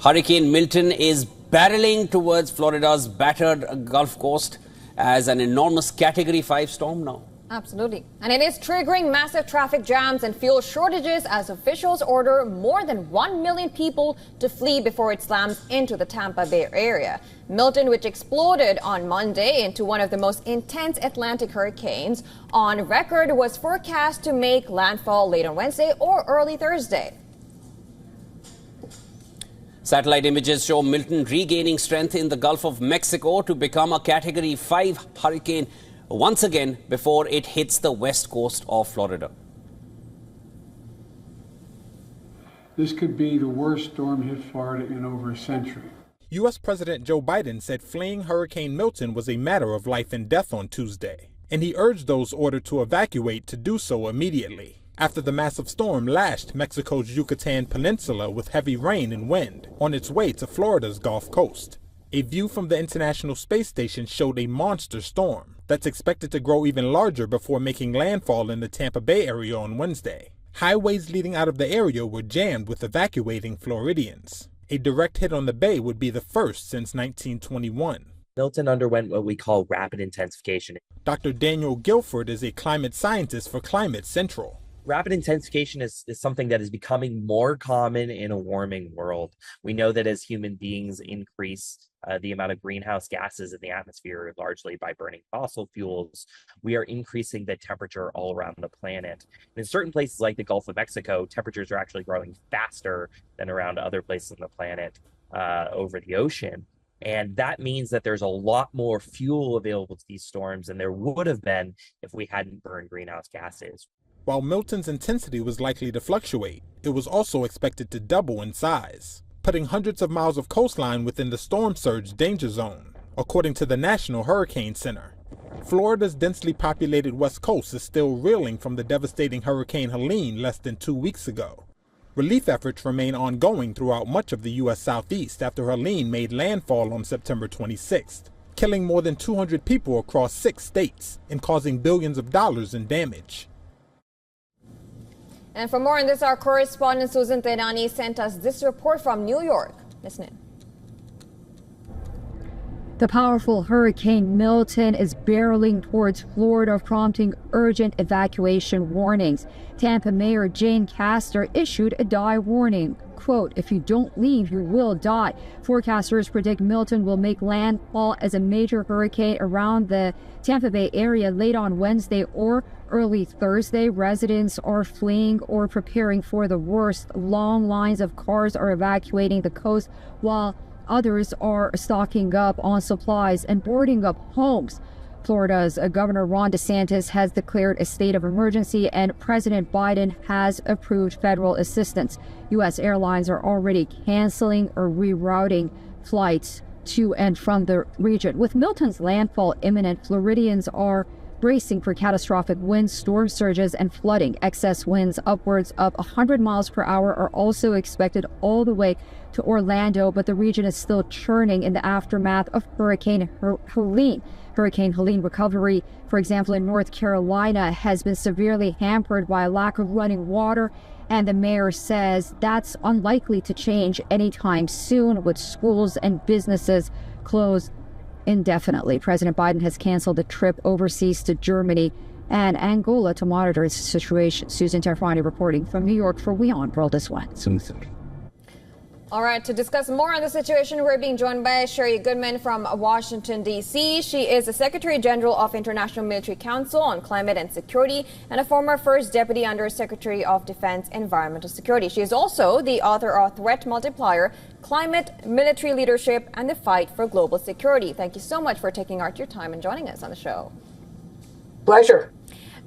Hurricane Milton is barreling towards Florida's battered Gulf Coast as an enormous Category 5 storm now. Absolutely. And it is triggering massive traffic jams and fuel shortages as officials order more than 1 million people to flee before it slams into the Tampa Bay area. Milton, which exploded on Monday into one of the most intense Atlantic hurricanes on record, was forecast to make landfall late on Wednesday or early Thursday. Satellite images show Milton regaining strength in the Gulf of Mexico to become a Category 5 hurricane once again before it hits the west coast of Florida. This could be the worst storm hit Florida in over a century. U.S. President Joe Biden said fleeing Hurricane Milton was a matter of life and death on Tuesday, and he urged those ordered to evacuate to do so immediately, after the massive storm lashed Mexico's Yucatan Peninsula with heavy rain and wind on its way to Florida's Gulf Coast. A view from the International Space Station showed a monster storm that's expected to grow even larger before making landfall in the Tampa Bay area on Wednesday. Highways leading out of the area were jammed with evacuating Floridians. A direct hit on the bay would be the first since 1921. Milton underwent what we call rapid intensification. Dr. Daniel Guilford is a climate scientist for Climate Central. Rapid intensification is something that is becoming more common in a warming world. We know that as human beings increase the amount of greenhouse gases in the atmosphere, largely by burning fossil fuels, we are increasing the temperature all around the planet. And in certain places like the Gulf of Mexico, temperatures are actually growing faster than around other places on the planet over the ocean. And that means that there's a lot more fuel available to these storms than there would have been if we hadn't burned greenhouse gases. While Milton's intensity was likely to fluctuate, it was also expected to double in size, putting hundreds of miles of coastline within the storm surge danger zone, according to the National Hurricane Center. Florida's densely populated west coast is still reeling from the devastating Hurricane Helene less than 2 weeks ago. Relief efforts remain ongoing throughout much of the U.S. Southeast after Helene made landfall on September 26th, killing more than 200 people across 6 states and causing billions of dollars in damage. And for more on this, our correspondent Susan Tenani sent us this report from New York. Listen in. The powerful Hurricane Milton is barreling towards Florida, prompting urgent evacuation warnings. Tampa Mayor Jane Castor issued a die warning. Quote, "If you don't leave, you will die." Forecasters predict Milton will make landfall as a major hurricane around the Tampa Bay area late on Wednesday or early Thursday. Residents are fleeing or preparing for the worst. Long lines of cars are evacuating the coast, while others are stocking up on supplies and boarding up homes. Florida's Governor Ron DeSantis has declared a state of emergency, and President Biden has approved federal assistance. U.S. airlines are already canceling or rerouting flights to and from the region. With Milton's landfall imminent, Floridians are bracing for catastrophic winds, storm surges, and flooding. Excess winds upwards of 100 miles per hour are also expected all the way to Orlando, but the region is still churning in the aftermath of Hurricane Helene. Hurricane Helene recovery, for example, in North Carolina, has been severely hampered by a lack of running water, and the mayor says that's unlikely to change anytime soon, with schools and businesses closed indefinitely. President Biden has canceled a trip overseas to Germany and Angola to monitor the situation. Susan Terfani reporting from New York for WION World is One. All right, to discuss more on the situation, we're being joined by Sherry Goodman from Washington, D.C. She is the Secretary General of International Military Council on Climate and Security and a former First Deputy Under Secretary of Defense Environmental Security. She is also the author of Threat Multiplier, Climate, Military Leadership, and the Fight for Global Security. Thank you so much for taking out your time and joining us on the show. Pleasure.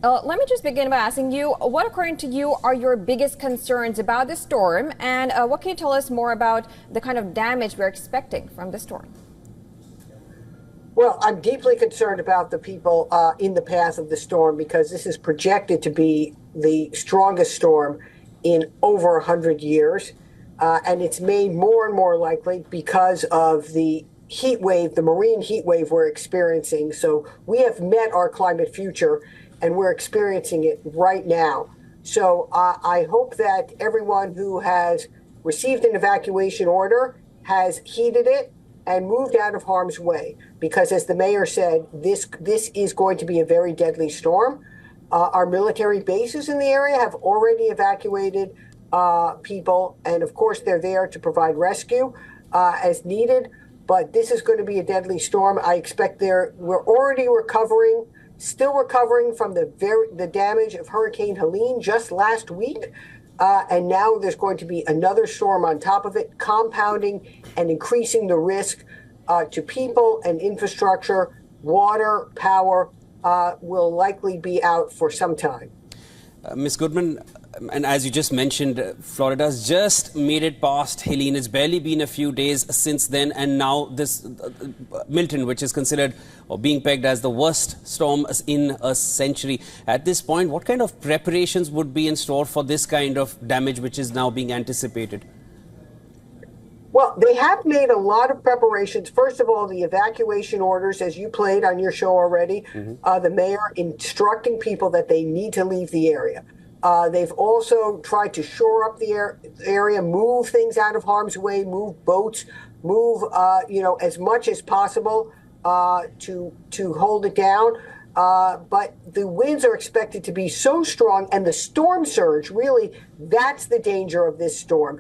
Let me just begin by asking you, what, according to you, are your biggest concerns about the storm, and what can you tell us more about the kind of damage we're expecting from the storm? Well, I'm deeply concerned about the people in the path of the storm, because this is projected to be the strongest storm in over 100 years, and it's made more and more likely because of the heat wave, the marine heat wave we're experiencing. So we have met our climate future, and we're experiencing it right now. So I hope that everyone who has received an evacuation order has heeded it and moved out of harm's way, because as the mayor said, this is going to be a very deadly storm. Our military bases in the area have already evacuated people, and of course they're there to provide rescue as needed. But this is going to be a deadly storm. I expect we're already still recovering from the damage of Hurricane Helene just last week. And now there's going to be another storm on top of it, compounding and increasing the risk to people and infrastructure. Water, power will likely be out for some time. Ms. Goodman, and as you just mentioned, Florida's just made it past Helene. It's barely been a few days since then, and now this Milton, which is considered or being pegged as the worst storm in a century. At this point, what kind of preparations would be in store for this kind of damage which is now being anticipated? Well, they have made a lot of preparations. First of all, the evacuation orders, as you played on your show already, the mayor instructing people that they need to leave the area. They've also tried to shore up the area, move things out of harm's way, move boats, move as much as possible to hold it down. But the winds are expected to be so strong, and the storm surge, really, that's the danger of this storm.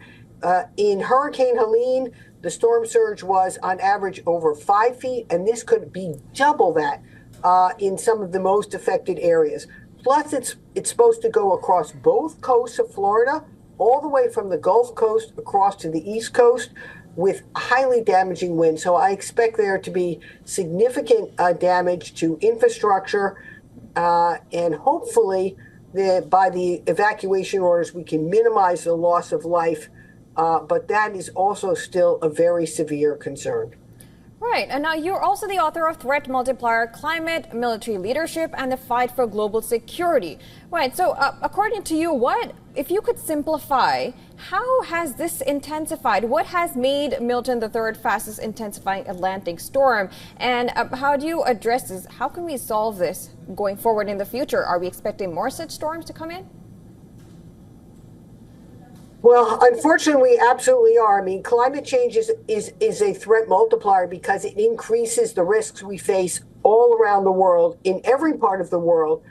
In Hurricane Helene, the storm surge was on average over 5 feet, and this could be double that in some of the most affected areas. Plus, it's supposed to go across both coasts of Florida, all the way from the Gulf Coast across to the East Coast, with highly damaging winds. So I expect there to be significant damage to infrastructure, and hopefully by the evacuation orders, we can minimize the loss of life. But that is also still a very severe concern. Right. And now you're also the author of Threat Multiplier, Climate, Military Leadership, and the Fight for Global Security. Right. So according to you, if you could simplify, how has this intensified? What has made Milton the third fastest intensifying Atlantic storm? And how do you address this? How can we solve this going forward in the future? Are we expecting more such storms to come in? Well, unfortunately, we absolutely are. I mean, climate change is a threat multiplier because it increases the risks we face all around the world, in every part of the world,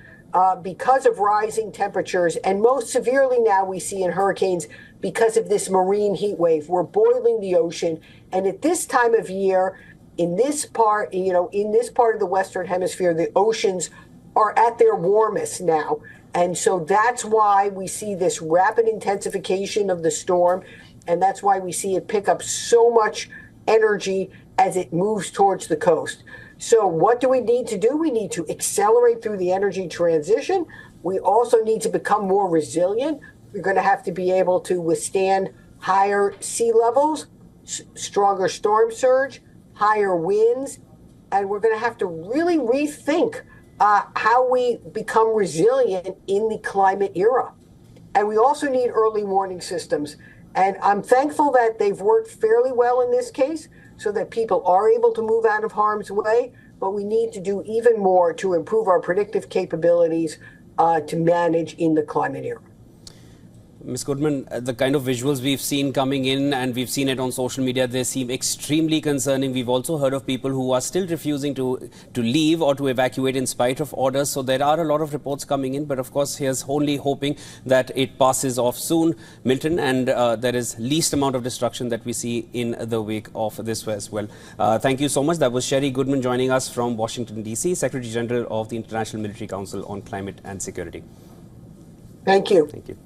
because of rising temperatures. And most severely now we see in hurricanes because of this marine heat wave. We're boiling the ocean. And at this time of year, in this part of the Western Hemisphere, the oceans are at their warmest now. And so that's why we see this rapid intensification of the storm. And that's why we see it pick up so much energy as it moves towards the coast. So what do we need to do? We need to accelerate through the energy transition. We also need to become more resilient. We're going to have to be able to withstand higher sea levels, stronger storm surge, higher winds. And we're going to have to really rethink how we become resilient in the climate era. And we also need early warning systems. And I'm thankful that they've worked fairly well in this case so that people are able to move out of harm's way. But we need to do even more to improve our predictive capabilities to manage in the climate era. Ms. Goodman, the kind of visuals we've seen coming in, and we've seen it on social media, they seem extremely concerning. We've also heard of people who are still refusing to leave or to evacuate in spite of orders. So there are a lot of reports coming in. But of course, here's only hoping that it passes off soon, Milton, and there is least amount of destruction that we see in the wake of this as well. Thank you so much. That was Sherry Goodman joining us from Washington, D.C., Secretary General of the International Military Council on Climate and Security. Thank you. Thank you.